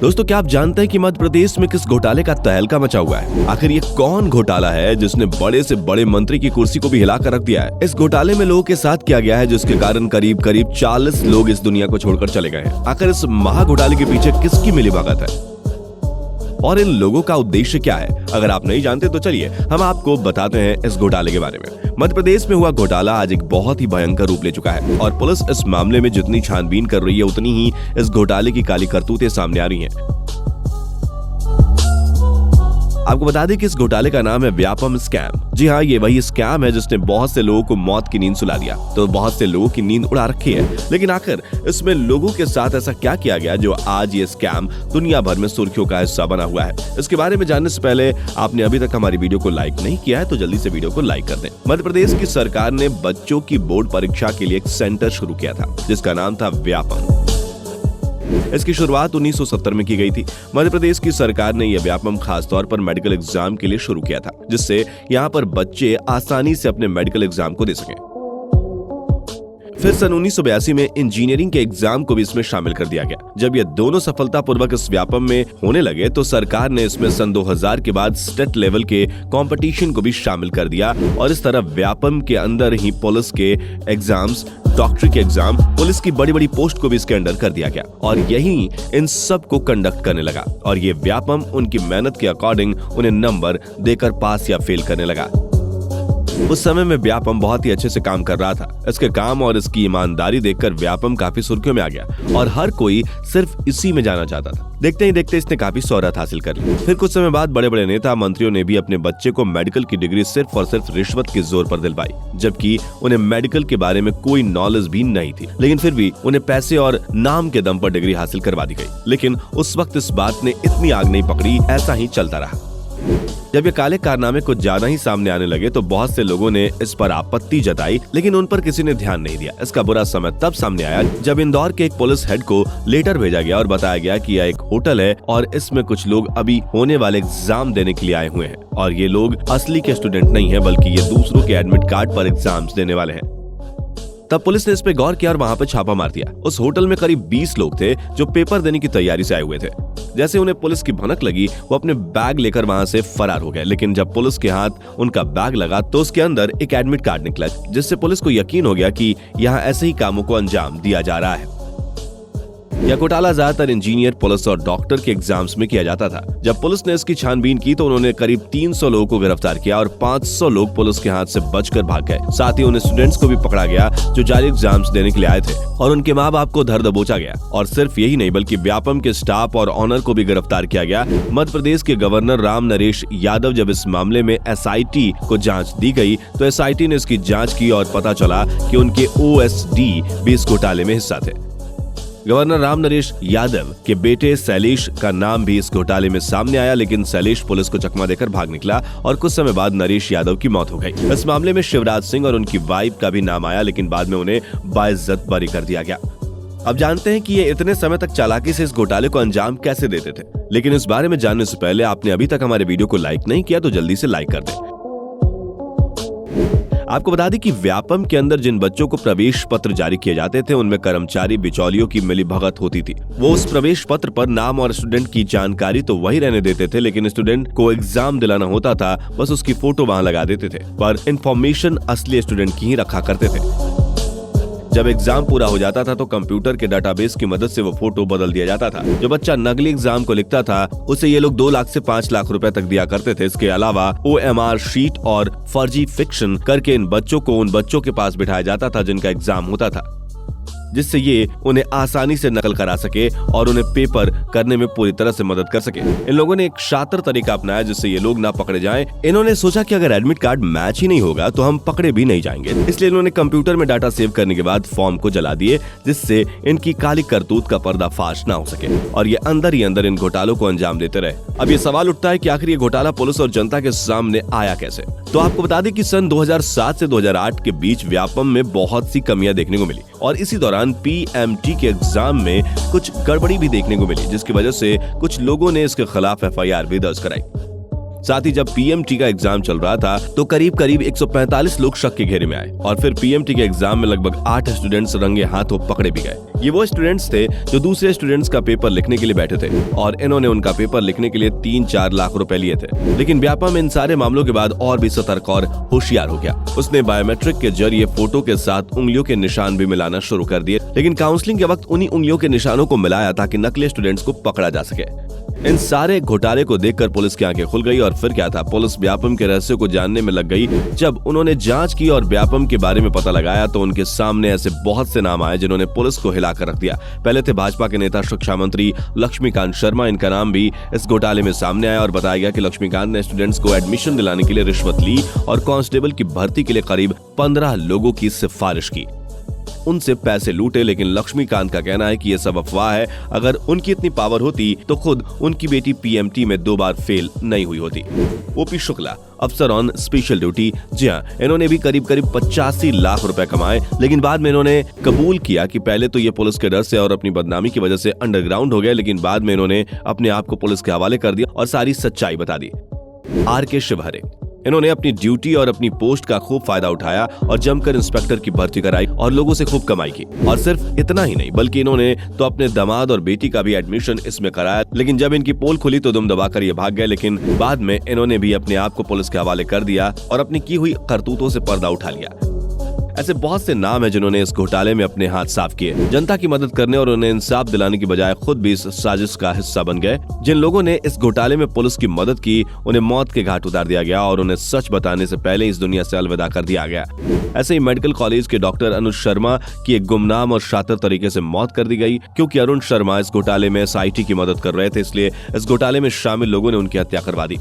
दोस्तों, क्या आप जानते हैं कि मध्य प्रदेश में किस घोटाले का तहलका मचा हुआ है? आखिर ये कौन घोटाला है जिसने बड़े से बड़े मंत्री की कुर्सी को भी हिला कर रख दिया है? इस घोटाले में लोगों के साथ किया गया है जिसके कारण करीब 40 लोग इस दुनिया को छोड़कर चले गए हैं। आखिर इस महा घोटाले के पीछे किसकी मिलीभगत है और इन लोगों का उद्देश्य क्या है? अगर आप नहीं जानते तो चलिए हम आपको बताते हैं इस घोटाले के बारे में। मध्य प्रदेश में हुआ घोटाला आज एक बहुत ही भयंकर रूप ले चुका है और पुलिस इस मामले में जितनी छानबीन कर रही है उतनी ही इस घोटाले की काली करतूतें सामने आ रही हैं। आपको बता दें कि इस घोटाले का नाम है व्यापम स्कैम। जी हाँ, ये वही स्कैम है जिसने बहुत से लोगों को मौत की नींद सुला दिया, तो बहुत से लोगों की नींद उड़ा रखी है। लेकिन आखिर इसमें लोगों के साथ ऐसा क्या किया गया जो आज ये स्कैम दुनिया भर में सुर्खियों का हिस्सा बना हुआ है? इसके बारे में जानने से पहले आपने अभी तक हमारी वीडियो को लाइक नहीं किया है तो जल्दी से वीडियो को लाइक कर दें। मध्य प्रदेश की सरकार ने बच्चों की बोर्ड परीक्षा के लिए एक सेंटर शुरू किया था जिसका नाम था व्यापम। इसकी शुरुआत 1970 में की गई थी। मध्य प्रदेश की सरकार ने यह व्यापम खासतौर पर मेडिकल एग्जाम के लिए शुरू किया था, जिससे यहाँ पर बच्चे आसानी से अपने मेडिकल एग्जाम को दे सकें। फिर सन 1982 में इंजीनियरिंग के एग्जाम को भी इसमें शामिल कर दिया गया। जब ये दोनों सफलतापूर्वक इस व्यापम में होने लगे तो सरकार ने इसमें सन 2000 के बाद स्टेट लेवल के कंपटीशन को भी शामिल कर दिया और इस तरह व्यापम के अंदर ही पुलिस के एग्जाम्स, डॉक्टरी के एग्जाम, पुलिस की बड़ी बड़ी पोस्ट को भी इसके अंडर कर दिया गया और यही इन सब को कंडक्ट करने लगा और ये व्यापम उनकी मेहनत के अकॉर्डिंग उन्हें नंबर देकर पास या फेल करने लगा। उस समय में व्यापम बहुत ही अच्छे से काम कर रहा था। इसके काम और इसकी ईमानदारी देखकर व्यापम काफी सुर्खियों में आ गया और हर कोई सिर्फ इसी में जाना चाहता था। देखते ही देखते इसने काफी शोहरत हासिल कर ली। फिर कुछ समय बाद बड़े बड़े नेता मंत्रियों ने भी अपने बच्चे को मेडिकल की डिग्री सिर्फ और सिर्फ रिश्वत के जोर पर दिलवाई, जबकि उन्हें मेडिकल के बारे में कोई नॉलेज भी नहीं थी। लेकिन फिर भी उन्हें पैसे और नाम के दम पर डिग्री हासिल करवा दी गई। लेकिन उस वक्त इस बात ने इतनी आग नहीं पकड़ी, ऐसा ही चलता रहा। जब ये काले कारनामे कुछ ज्यादा ही सामने आने लगे तो बहुत से लोगों ने इस पर आपत्ति जताई, लेकिन उन पर किसी ने ध्यान नहीं दिया। इसका बुरा समय तब सामने आया जब इंदौर के एक पुलिस हेड को लेटर भेजा गया और बताया गया कि यह एक होटल है और इसमें कुछ लोग अभी होने वाले एग्जाम देने के लिए आए हुए हैं और ये लोग असली के स्टूडेंट नहीं है बल्कि ये दूसरों के एडमिट कार्ड पर एग्जाम्स देने वाले हैं। तब पुलिस ने इस पे गौर किया और वहां पे छापा मार दिया। उस होटल में करीब 20 लोग थे जो पेपर देने की तैयारी से आए हुए थे। जैसे उन्हें पुलिस की भनक लगी वो अपने बैग लेकर वहां से फरार हो गए। लेकिन जब पुलिस के हाथ उनका बैग लगा तो उसके अंदर एक एडमिट कार्ड निकला, जिससे पुलिस को यकीन हो गया कि यहाँ ऐसे ही कामों को अंजाम दिया जा रहा है। यह घोटाला ज्यादातर इंजीनियर, पुलिस और डॉक्टर के एग्जाम्स में किया जाता था। जब पुलिस ने इसकी छानबीन की तो उन्होंने करीब 300 लोगों को गिरफ्तार किया और 500 लोग पुलिस के हाथ से बचकर भाग गए। साथ ही उन स्टूडेंट्स को भी पकड़ा गया जो जाली एग्जाम्स देने के लिए आए थे और उनके माँ बाप को धर दबोचा गया। और सिर्फ यही नहीं बल्कि व्यापम के स्टाफ और ऑनर को भी गिरफ्तार किया गया। मध्य प्रदेश के गवर्नर राम नरेश यादव जब इस मामले में SIT को जाँच दी गई तो SIT ने इसकी जाँच की और पता चला कि उनके OSD भी इस घोटाले में हिस्सा थे। गवर्नर राम नरेश यादव के बेटे शैलेश का नाम भी इस घोटाले में सामने आया, लेकिन शैलेश पुलिस को चकमा देकर भाग निकला और कुछ समय बाद नरेश यादव की मौत हो गई। इस मामले में शिवराज सिंह और उनकी वाइफ का भी नाम आया, लेकिन बाद में उन्हें बाइज्जत बरी कर दिया गया। अब जानते हैं कि ये इतने समय तक चालाकी से इस घोटाले को अंजाम कैसे देते थे। लेकिन इस बारे में जानने से पहले आपने अभी तक हमारे वीडियो को लाइक नहीं किया तो जल्दी से लाइक कर दें। आपको बता दें कि व्यापम के अंदर जिन बच्चों को प्रवेश पत्र जारी किए जाते थे उनमें कर्मचारी बिचौलियों की मिलीभगत होती थी। वो उस प्रवेश पत्र पर नाम और स्टूडेंट की जानकारी तो वही रहने देते थे, लेकिन स्टूडेंट को एग्जाम दिलाना होता था बस उसकी फोटो वहां लगा देते थे, पर इंफॉर्मेशन असली स्टूडेंट की ही रखा करते थे। जब एग्जाम पूरा हो जाता था तो कंप्यूटर के डाटाबेस की मदद से वो फोटो बदल दिया जाता था। जो बच्चा नकली एग्जाम को लिखता था उसे ये लोग 2 लाख से 5 लाख रुपए तक दिया करते थे। इसके अलावा OMR शीट और फर्जी फिक्शन करके इन बच्चों को उन बच्चों के पास बिठाया जाता था जिनका एग्जाम होता था, जिससे ये उन्हें आसानी से नकल करा सके और उन्हें पेपर करने में पूरी तरह से मदद कर सके। इन लोगों ने एक शातिर तरीका अपनाया जिससे ये लोग ना पकड़े जाएं। इन्होंने सोचा कि अगर एडमिट कार्ड मैच ही नहीं होगा तो हम पकड़े भी नहीं जाएंगे, इसलिए इन्होंने कंप्यूटर में डाटा सेव करने के बाद फॉर्म को जला दिए जिससे इनकी काली करतूत का पर्दाफाश ना हो सके और ये अंदर ही अंदर इन घोटालों को अंजाम देते रहे। अब ये सवाल उठता है कि आखिर ये घोटाला पुलिस और जनता के सामने आया कैसे? तो आपको बता दें कि सन 2007 से 2008 के बीच व्यापम में बहुत सी कमियां देखने को मिली और इसी दौरान PMT के एग्जाम में कुछ गड़बड़ी भी देखने को मिली, जिसकी वजह से कुछ लोगों ने इसके खिलाफ FIR भी दर्ज कराई। साथ ही जब पीएमटी का एग्जाम चल रहा था तो करीब 145 लोग शक के घेरे में आए और फिर पीएमटी के एग्जाम में लगभग 8 स्टूडेंट्स रंगे हाथों पकड़े भी गए। ये वो स्टूडेंट्स थे जो दूसरे स्टूडेंट्स का पेपर लिखने के लिए बैठे थे और इन्होंने उनका पेपर लिखने के लिए 3-4 लाख रुपए लिए थे। लेकिन व्यापम इन सारे मामलों के बाद और भी सतर्क और होशियार हो गया। उसने बायोमेट्रिक के जरिए फोटो के साथ उंगलियों के निशान भी मिलाना शुरू कर दिए, लेकिन काउंसलिंग के वक्त उन्हीं उंगलियों के निशानों को मिलाया ताकि नकली स्टूडेंट्स को पकड़ा जा सके। इन सारे घोटाले को देखकर पुलिस की आंखें खुल गई और फिर क्या था, पुलिस व्यापम के रहस्य को जानने में लग गई। जब उन्होंने जांच की और व्यापम के बारे में पता लगाया तो उनके सामने ऐसे बहुत से नाम आए जिन्होंने पुलिस को हिलाकर रख दिया। पहले थे भाजपा के नेता शिक्षा मंत्री लक्ष्मीकांत शर्मा। इनका नाम भी इस घोटाले में सामने आया और बताया गया कि लक्ष्मीकांत ने स्टूडेंट्स को एडमिशन दिलाने के लिए रिश्वत ली और कांस्टेबल की भर्ती के लिए करीब 15 लोगों की सिफारिश की, उनसे पैसे लूटे। लेकिन लक्ष्मीकांत का कहना है कि यह सब अफवाह है। अगर उनकी इतनी पावर होती तो खुद उनकी बेटी पीएमटी में 2 बार फेल नहीं हुई होती। ओपी शुक्ला, अफसर ऑन स्पेशल ड्यूटी। जी हाँ, इन्होंने भी करीब 85 लाख रुपए कमाए, लेकिन बाद में इन्होंने कबूल किया कि पहले तो ये पुलिस के डर से और अपनी बदनामी की वजह से अंडरग्राउंड हो गए, लेकिन बाद में इन्होंने अपने आप को पुलिस के हवाले कर दिया और सारी सच्चाई बता दी। आर.के. शिवहरे, इन्होंने अपनी ड्यूटी और अपनी पोस्ट का खूब फायदा उठाया और जमकर इंस्पेक्टर की भर्ती कराई और लोगों से खूब कमाई की। और सिर्फ इतना ही नहीं, बल्कि इन्होंने तो अपने दामाद और बेटी का भी एडमिशन इसमें कराया। लेकिन जब इनकी पोल खुली तो दुम दबाकर ये भाग गए, लेकिन बाद में इन्होंने भी अपने आप को पुलिस के हवाले कर दिया और अपनी की हुई करतूतों से पर्दा उठा लिया। ऐसे बहुत से नाम हैं जिन्होंने इस घोटाले में अपने हाथ साफ किए। जनता की मदद करने और उन्हें इंसाफ दिलाने की बजाय खुद भी इस साजिश का हिस्सा बन गए। जिन लोगों ने इस घोटाले में पुलिस की मदद की, उन्हें मौत के घाट उतार दिया गया और उन्हें सच बताने से पहले इस दुनिया से अलविदा कर दिया गया। ऐसे ही मेडिकल कॉलेज के डॉक्टर अनुज शर्मा की एक गुमनाम और शातिर तरीके से मौत कर दी गई, क्योंकि अरुण शर्मा इस घोटाले में SIT की मदद कर रहे थे, इसलिए इस घोटाले में शामिल लोगों ने उनकी हत्या करवा दी।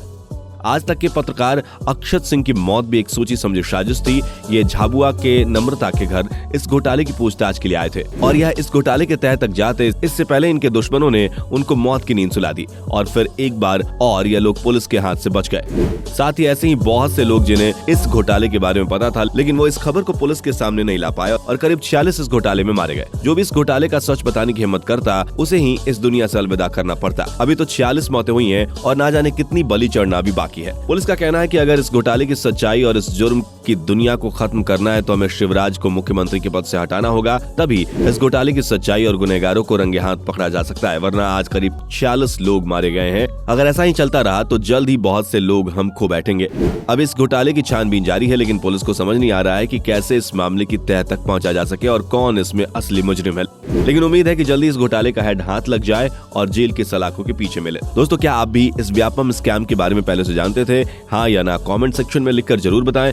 आज तक के पत्रकार अक्षत सिंह की मौत भी एक सोची समझी साजिश थी। ये झाबुआ के नम्रता के घर इस घोटाले की पूछताछ के लिए आए थे और यह इस घोटाले के तह तक जाते इससे पहले इनके दुश्मनों ने उनको मौत की नींद सुला दी और फिर एक बार और ये लोग पुलिस के हाथ से बच गए। साथ ही ऐसे ही बहुत से लोग जिन्हें इस घोटाले के बारे में पता था, लेकिन वो इस खबर को पुलिस के सामने नहीं ला पाए और करीब 46 इस घोटाले में मारे गए। जो भी इस घोटाले का सच बताने की हिम्मत करता, उसे ही इस दुनिया से अलविदा करना पड़ता। अभी तो 46 मौतें हुई हैं और ना जाने कितनी बलि चढ़ना भी बाकी है। पुलिस का कहना है कि अगर इस घोटाले की सच्चाई और इस जुर्म की दुनिया को खत्म करना है तो हमें शिवराज को मुख्यमंत्री के पद से हटाना होगा, तभी इस घोटाले की सच्चाई और गुनहगारों को रंगे हाथ पकड़ा जा सकता है। वरना आज करीब 46 लोग मारे गए हैं। अगर ऐसा ही चलता रहा तो जल्द ही बहुत से लोग हम खो बैठेंगे। अब इस घोटाले की छानबीन जारी है, लेकिन पुलिस को समझ नहीं आ रहा है कि कैसे इस मामले की तह तक पहुंचा जा सके और कौन इसमें असली मुजरिम है। लेकिन उम्मीद है कि जल्दी इस घोटाले का हेड हाथ लग जाए और जेल के सलाखों के पीछे मिले। दोस्तों, क्या आप भी इस व्यापम स्कैम के बारे में पहले से जानते थे? हाँ या ना कमेंट सेक्शन में लिखकर जरूर बताएं।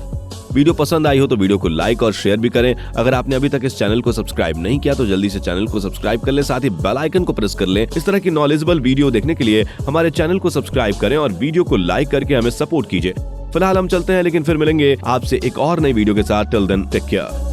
वीडियो पसंद आई हो तो वीडियो को लाइक और शेयर भी करें। अगर आपने अभी तक इस चैनल को सब्सक्राइब नहीं किया तो जल्दी से चैनल को सब्सक्राइब कर लें, साथ ही बेल आइकन को प्रेस कर लें। इस तरह की नॉलेजेबल वीडियो देखने के लिए हमारे चैनल को सब्सक्राइब करें और वीडियो को लाइक करके हमें सपोर्ट कीजिए। फिलहाल हम चलते हैं, लेकिन फिर मिलेंगे आपसे एक और नई वीडियो के साथ। Till then take care.